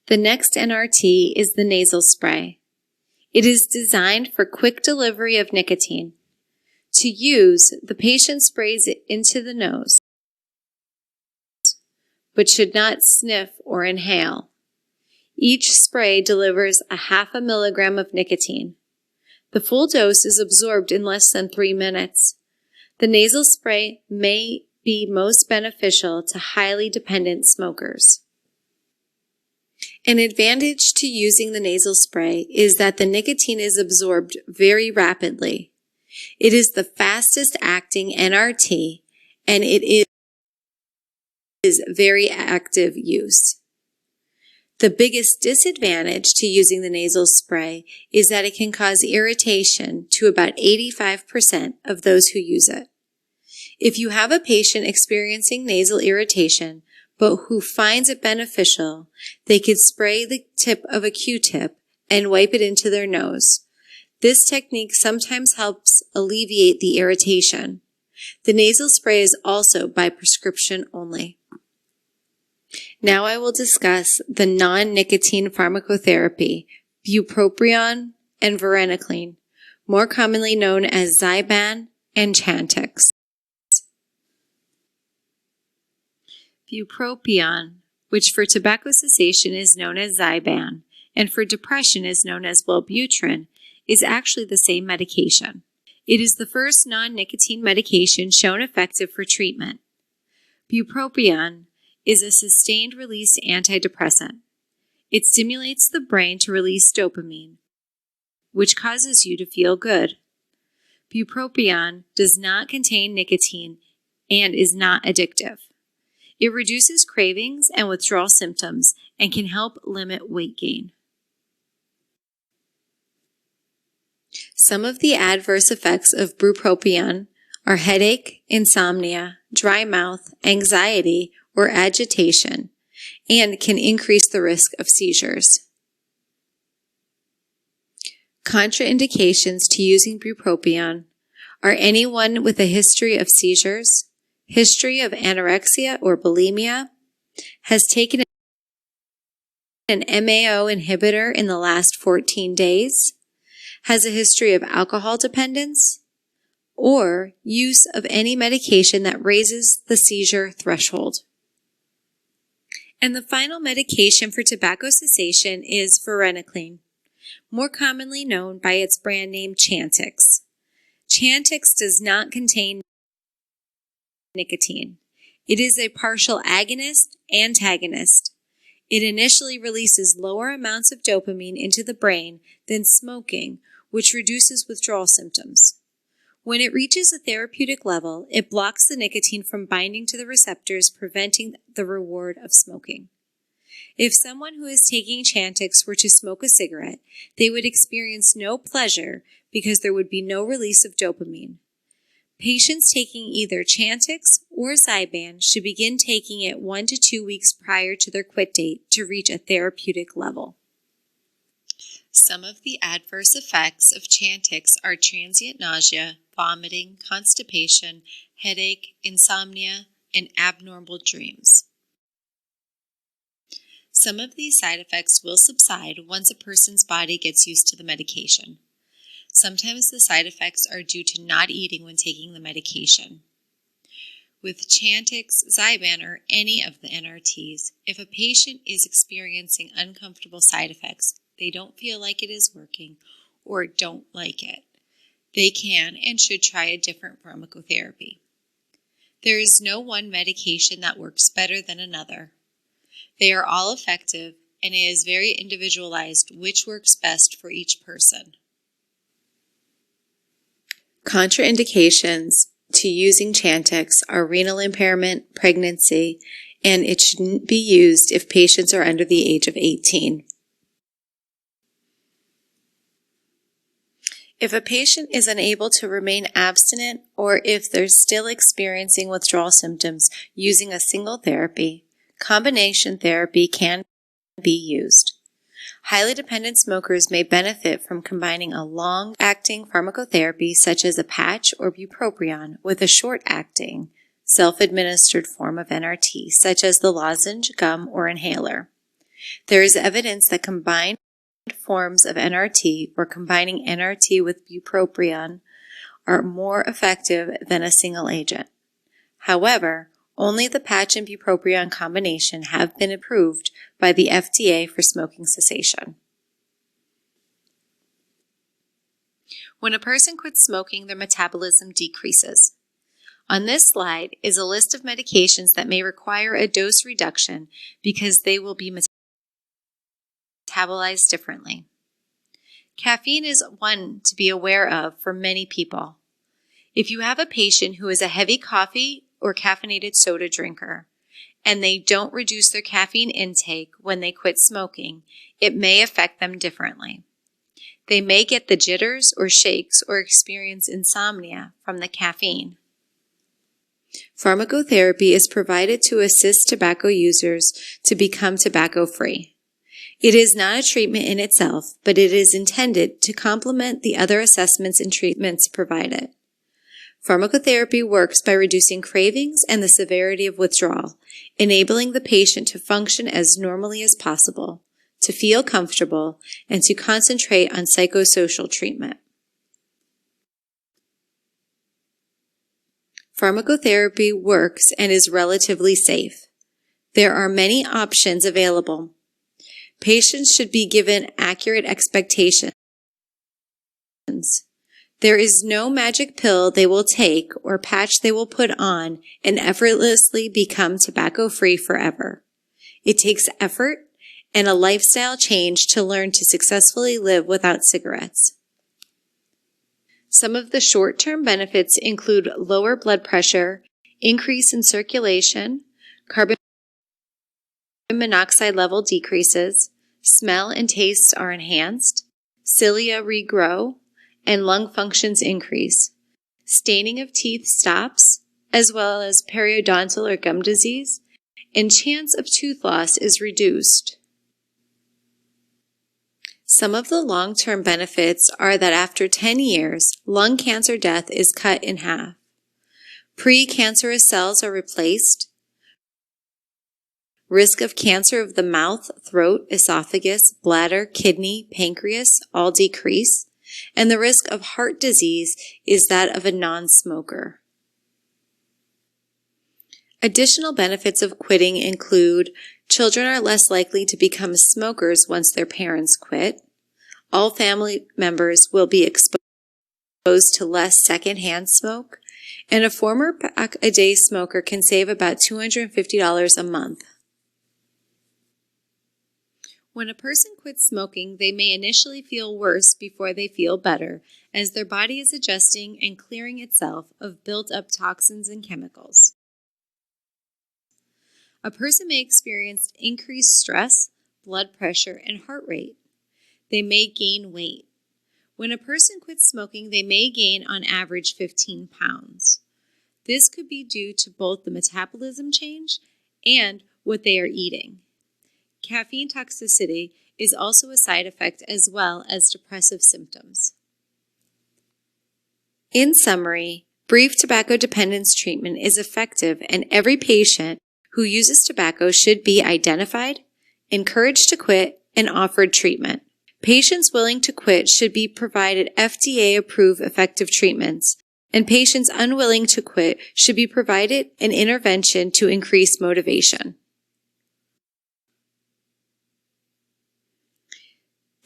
The next NRT is the nasal spray. It is designed for quick delivery of nicotine. To use, the patient sprays it into the nose, but should not sniff or inhale. Each spray delivers a 0.5 milligram of nicotine. The full dose is absorbed in less than 3 minutes. The nasal spray may be most beneficial to highly dependent smokers. An advantage to using the nasal spray is that the nicotine is absorbed very rapidly. It is the fastest acting NRT, and it is very active use. The biggest disadvantage to using the nasal spray is that it can cause irritation to about 85% of those who use it. If you have a patient experiencing nasal irritation, but who finds it beneficial, they could spray the tip of a Q-tip and wipe it into their nose. This technique sometimes helps alleviate the irritation. The nasal spray is also by prescription only. Now I will discuss the non-nicotine pharmacotherapy, bupropion and varenicline, more commonly known as Zyban and Chantix. Bupropion, which for tobacco cessation is known as Zyban, and for depression is known as Wellbutrin, is actually the same medication. It is the first non-nicotine medication shown effective for treatment. Bupropion is a sustained-release antidepressant. It stimulates the brain to release dopamine, which causes you to feel good. Bupropion does not contain nicotine and is not addictive. It reduces cravings and withdrawal symptoms and can help limit weight gain. Some of the adverse effects of bupropion are headache, insomnia, dry mouth, anxiety, or agitation, and can increase the risk of seizures. Contraindications to using bupropion are anyone with a history of seizures, history of anorexia or bulimia, has taken an MAO inhibitor in the last 14 days, has a history of alcohol dependence, or use of any medication that raises the seizure threshold. And the final medication for tobacco cessation is varenicline, more commonly known by its brand name Chantix. Chantix does not contain nicotine. It is a partial agonist-antagonist. It initially releases lower amounts of dopamine into the brain than smoking, which reduces withdrawal symptoms. When it reaches a therapeutic level, it blocks the nicotine from binding to the receptors, preventing the reward of smoking. If someone who is taking Chantix were to smoke a cigarette, they would experience no pleasure because there would be no release of dopamine. Patients taking either Chantix or Zyban should begin taking it 1 to 2 weeks prior to their quit date to reach a therapeutic level. Some of the adverse effects of Chantix are transient nausea, vomiting, constipation, headache, insomnia, and abnormal dreams. Some of these side effects will subside once a person's body gets used to the medication. Sometimes the side effects are due to not eating when taking the medication. With Chantix, Zyban, or any of the NRTs, if a patient is experiencing uncomfortable side effects, they don't feel like it is working, or don't like it, they can and should try a different pharmacotherapy. There is no one medication that works better than another. They are all effective and it is very individualized which works best for each person. Contraindications to using Chantix are renal impairment, pregnancy, and it shouldn't be used if patients are under the age of 18. If a patient is unable to remain abstinent or if they're still experiencing withdrawal symptoms using a single therapy, combination therapy can be used. Highly dependent smokers may benefit from combining a long-acting pharmacotherapy such as a patch or bupropion with a short-acting, self-administered form of NRT such as the lozenge, gum, or inhaler. There is evidence that combined forms of NRT or combining NRT with bupropion are more effective than a single agent. However, only the patch and bupropion combination have been approved by the FDA for smoking cessation. When a person quits smoking, their metabolism decreases. On this slide is a list of medications that may require a dose reduction because they will be metabolized differently. Caffeine is one to be aware of for many people. If you have a patient who is a heavy coffee or caffeinated soda drinker, and they don't reduce their caffeine intake when they quit smoking, it may affect them differently. They may get the jitters or shakes or experience insomnia from the caffeine. Pharmacotherapy is provided to assist tobacco users to become tobacco-free. It is not a treatment in itself, but it is intended to complement the other assessments and treatments provided. Pharmacotherapy works by reducing cravings and the severity of withdrawal, enabling the patient to function as normally as possible, to feel comfortable, and to concentrate on psychosocial treatment. Pharmacotherapy works and is relatively safe. There are many options available. Patients should be given accurate expectations. There is no magic pill they will take or patch they will put on and effortlessly become tobacco-free forever. It takes effort and a lifestyle change to learn to successfully live without cigarettes. Some of the short-term benefits include lower blood pressure, increase in circulation, carbon monoxide level decreases, smell and taste are enhanced, cilia regrow, and lung functions increase. Staining of teeth stops, as well as periodontal or gum disease, and chance of tooth loss is reduced. Some of the long-term benefits are that after 10 years, lung cancer death is cut in half. Precancerous cells are replaced. Risk of cancer of the mouth, throat, esophagus, bladder, kidney, pancreas all decrease. And the risk of heart disease is that of a non-smoker. Additional benefits of quitting include children are less likely to become smokers once their parents quit. All family members will be exposed to less secondhand smoke. And a former pack-a-day smoker can save about $250 a month. When a person quits smoking, they may initially feel worse before they feel better, as their body is adjusting and clearing itself of built-up toxins and chemicals. A person may experience increased stress, blood pressure, and heart rate. They may gain weight. When a person quits smoking, they may gain on average 15 pounds. This could be due to both the metabolism change and what they are eating. Caffeine toxicity is also a side effect as well as depressive symptoms. In summary, brief tobacco dependence treatment is effective, and every patient who uses tobacco should be identified, encouraged to quit, and offered treatment. Patients willing to quit should be provided FDA-approved effective treatments, and patients unwilling to quit should be provided an intervention to increase motivation.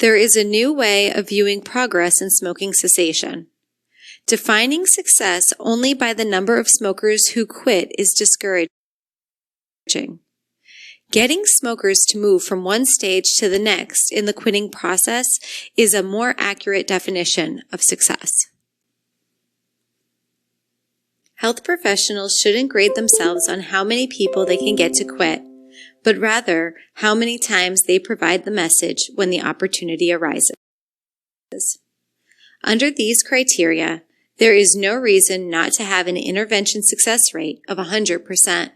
There is a new way of viewing progress in smoking cessation. Defining success only by the number of smokers who quit is discouraging. Getting smokers to move from one stage to the next in the quitting process is a more accurate definition of success. Health professionals shouldn't grade themselves on how many people they can get to quit, but rather how many times they provide the message when the opportunity arises. Under these criteria, there is no reason not to have an intervention success rate of 100%.